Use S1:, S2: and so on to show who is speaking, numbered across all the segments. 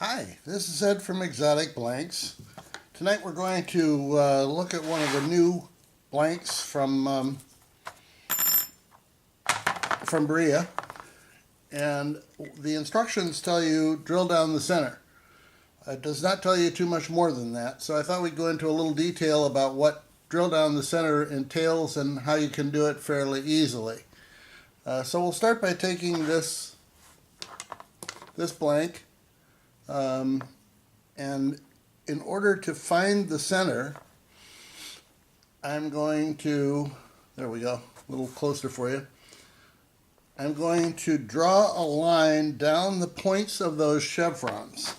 S1: Hi, this is Ed from Exotic Blanks. Tonight we're going to look at one of the new blanks from Berea, and the instructions tell you drill down the center. It does not tell you too much more than that, so I thought we'd go into a little detail about what drill down the center entails and how you can do it fairly easily. So we'll start by taking this blank. And in order to find the center, I'm going to, there we go, a little closer for you. I'm going to draw a line down the points of those chevrons.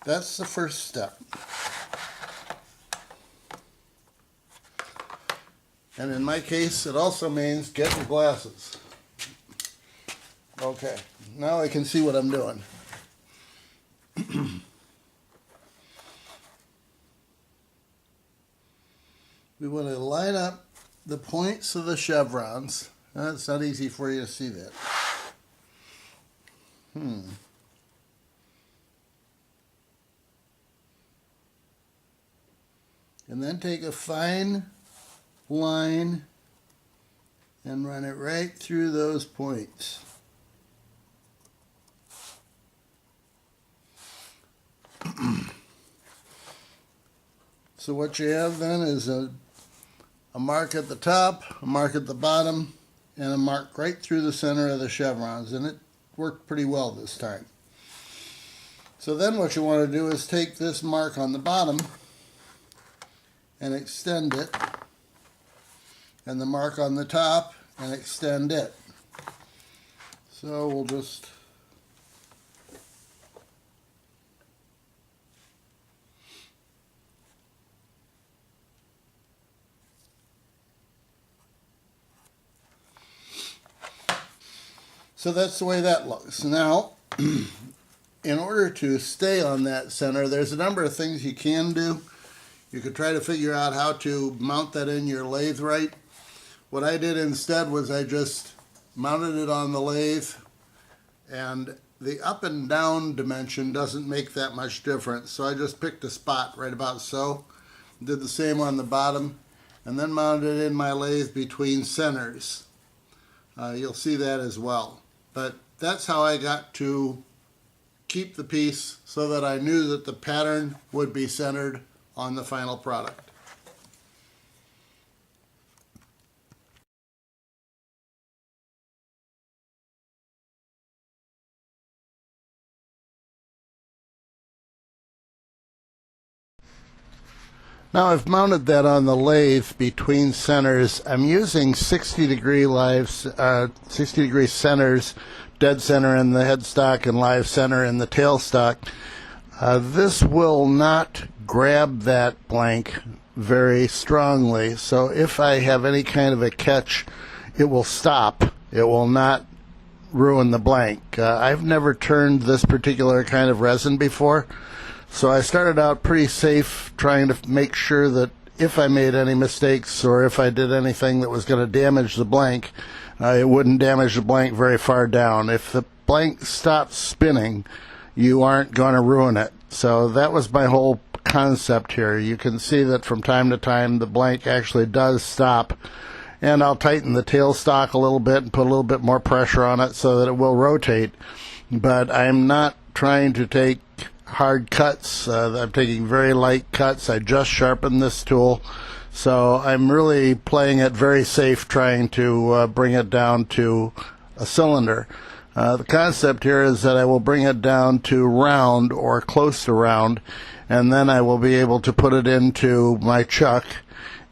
S1: That's the first step. And in my case, it also means get your glasses. Okay, now I can see what I'm doing. We want to line up the points of the chevrons. It's not easy for you to see that. And then take a fine line and run it right through those points. So what you have then is a mark at the top, a mark at the bottom, and a mark right through the center of the chevrons, and it worked pretty well this time. So then what you want to do is take this mark on the bottom and extend it, and the mark on the top and extend it. So we'll just So that's the way that looks. Now, in order to stay on that center, there's a number of things you can do. You could try to figure out how to mount that in your lathe right. What I did instead was I just mounted it on the lathe, and the up and down dimension doesn't make that much difference. So I just picked a spot right about so, did the same on the bottom, and then mounted it in my lathe between centers. You'll see that as well. But that's how I got to keep the piece so that I knew that the pattern would be centered on the final product. Now I've mounted that on the lathe between centers. I'm using 60-degree centers, dead center in the headstock and live center in the tailstock. This will not grab that blank very strongly, so if I have any kind of a catch, it will stop. It will not ruin the blank. I've never turned this particular kind of resin before, so I started out pretty safe, trying to make sure that if I made any mistakes or if I did anything that was going to damage the blank, it wouldn't damage the blank very far down. If the blank stops spinning, you aren't going to ruin it. So that was my whole concept here. You can see that from time to time the blank actually does stop, and I'll tighten the tailstock a little bit and put a little bit more pressure on it so that it will rotate. But I'm not trying to take hard cuts. I'm taking very light cuts. I just sharpened this tool, so I'm really playing it very safe, trying to bring it down to a cylinder. The concept here is that I will bring it down to round or close to round, and then I will be able to put it into my chuck,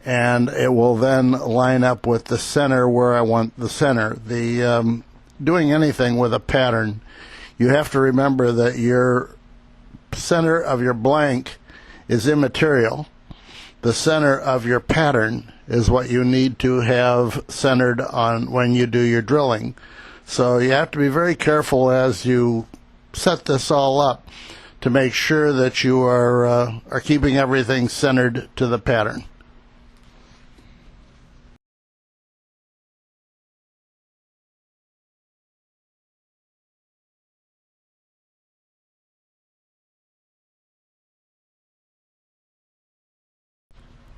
S1: and it will then line up with the center where I want the center. Doing anything with a pattern, you have to remember that your center of your blank is immaterial. The center of your pattern is what you need to have centered on when you do your drilling. So you have to be very careful as you set this all up to make sure that you are keeping everything centered to the pattern.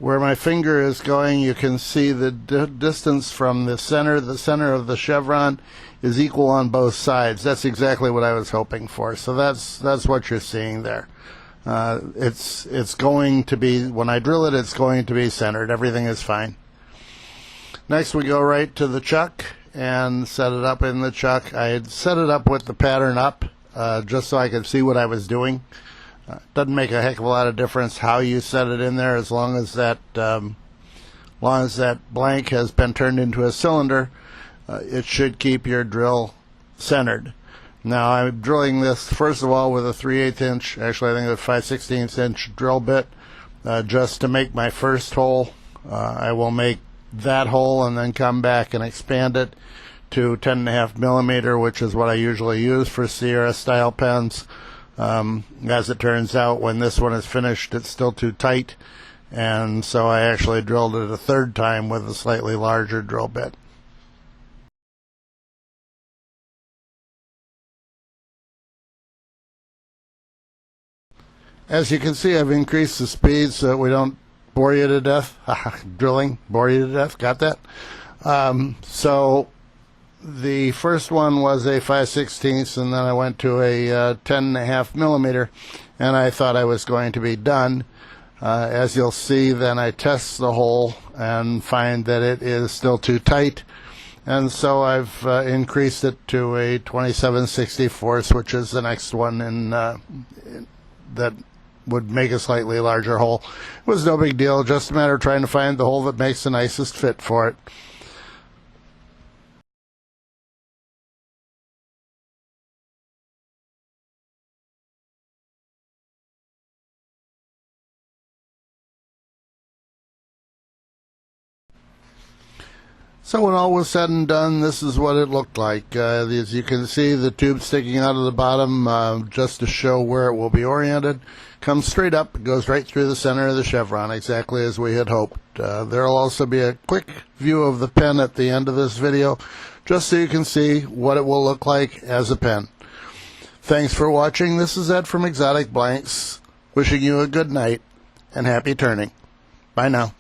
S1: Where my finger is going, you can see the distance from the center of the chevron is equal on both sides. That's exactly what I was hoping for. So that's what you're seeing there. It's going to be, when I drill it, it's going to be centered. Everything is fine. Next we go right to the chuck and set it up in the chuck. I had set it up with the pattern up just so I could see what I was doing. Doesn't make a heck of a lot of difference how you set it in there, as long as that blank has been turned into a cylinder. It should keep your drill centered. Now I'm drilling this first of all with a 3/8 inch, actually I think a 5/16 inch drill bit, just to make my first hole. I will make that hole and then come back and expand it to 10.5 millimeter, which is what I usually use for Sierra style pens. As it turns out, when this one is finished, it's still too tight, and so I actually drilled it a third time with a slightly larger drill bit. As you can see, I've increased the speed so that we don't bore you to death. Drilling, bore you to death, got that? So the first one was a 5/16, and then I went to a 10.5 millimeter, and I thought I was going to be done. As you'll see, then I test the hole and find that it is still too tight, and so I've increased it to a 27/64, which is the next one in that would make a slightly larger hole. It was no big deal, just a matter of trying to find the hole that makes the nicest fit for it. So when all was said and done, this is what it looked like. As you can see, the tube sticking out of the bottom, just to show where it will be oriented, comes straight up, it goes right through the center of the chevron, exactly as we had hoped. There will also be a quick view of the pen at the end of this video, just so you can see what it will look like as a pen. Thanks for watching. This is Ed from Exotic Blanks, wishing you a good night and happy turning. Bye now.